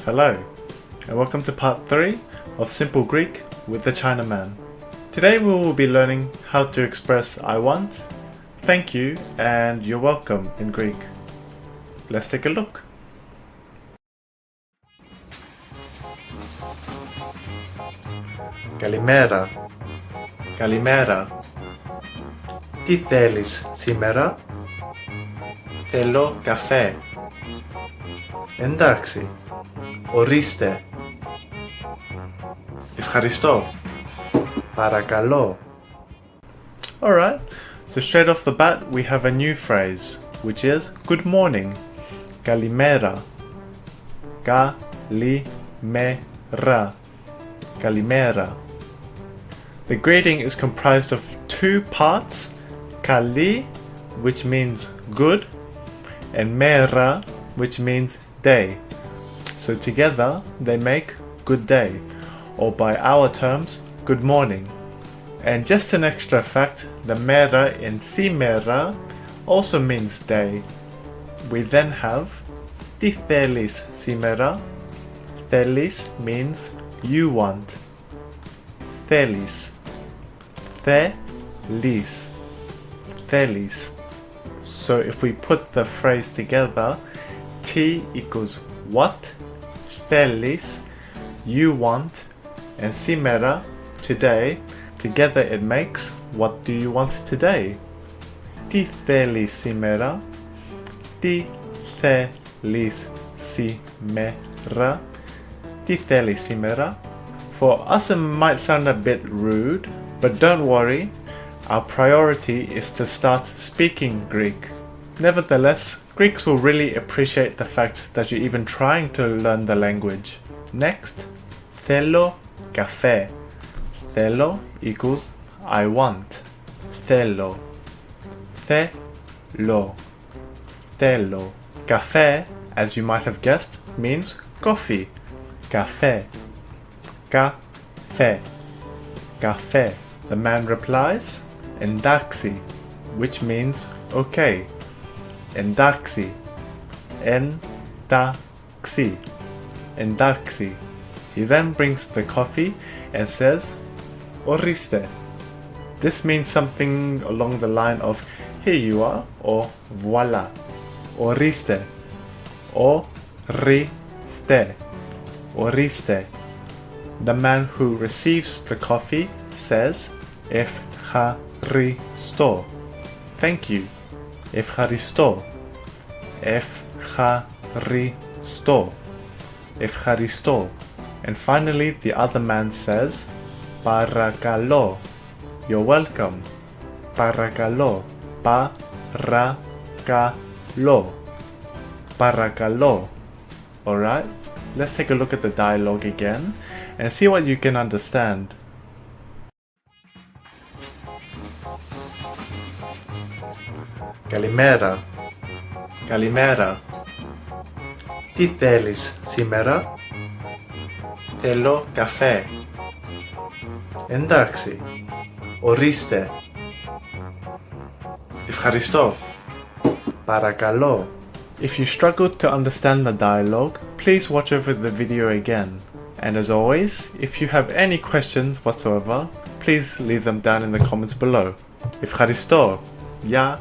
Hello, and welcome to part 3 of Simple Greek with the Chinaman. Today we will be learning how to express I want, thank you, and you're welcome in Greek. Let's take a look. Kalimera. Kalimera. Τι θέλεις σήμερα? Θέλω καφέ. Εντάξει. Ορίστε. Ευχαριστώ. Παρακαλώ. Alright, so straight off the bat we have a new phrase, which is good morning. Kalimera. Kalimera. Kalimera. The greeting is comprised of two parts, kali, which means good, and mera, which means day. So together they make good day, or by our terms, good morning. And just an extra fact, the mera in simera also means day. We then have τι θέλεις σήμερα. Θέλεις means you want. Θέλεις. Θέλεις. Θέλεις. So if we put the phrase together, T equals what, θέλεις, you want, and σήμερα, today, together it makes what do you want today. Τι θέλεις σήμερα? Τι θέλεις σήμερα? Τι θέλεις σήμερα? For us it might sound a bit rude, but don't worry, our priority is to start speaking Greek. Nevertheless, Greeks will really appreciate the fact that you're even trying to learn the language. Next, θέλω καφέ. Θέλω equals I want. Θέλω. Θέλω. Θέλω. Café, as you might have guessed, means coffee. Café. Café. Café. The man replies, εντάξει, which means okay. Εντάξει. Εντάξει. Εντάξει. He then brings the coffee and says, ορίστε. This means something along the line of here you are or voilà. Ορίστε. Ορίστε. Ορίστε. The man who receives the coffee says, ευχαριστώ. Thank you. Ευχαριστώ. Ευχαριστώ. Ευχαριστώ. And finally, the other man says, παρακαλώ. You're welcome. Παρακαλώ. Παρακαλώ. Παρακαλώ. Alright, let's take a look at the dialogue again and see what you can understand. Kalimera. Kalimera. Τι θέλεις σήμερα? Θέλω καφέ. Εντάξει. Ορίστε. Ευχαριστώ. Παρακαλώ. If you struggled to understand the dialogue, please watch over the video again. And as always, if you have any questions whatsoever, please leave them down in the comments below. Ευχαριστώ. Γεια.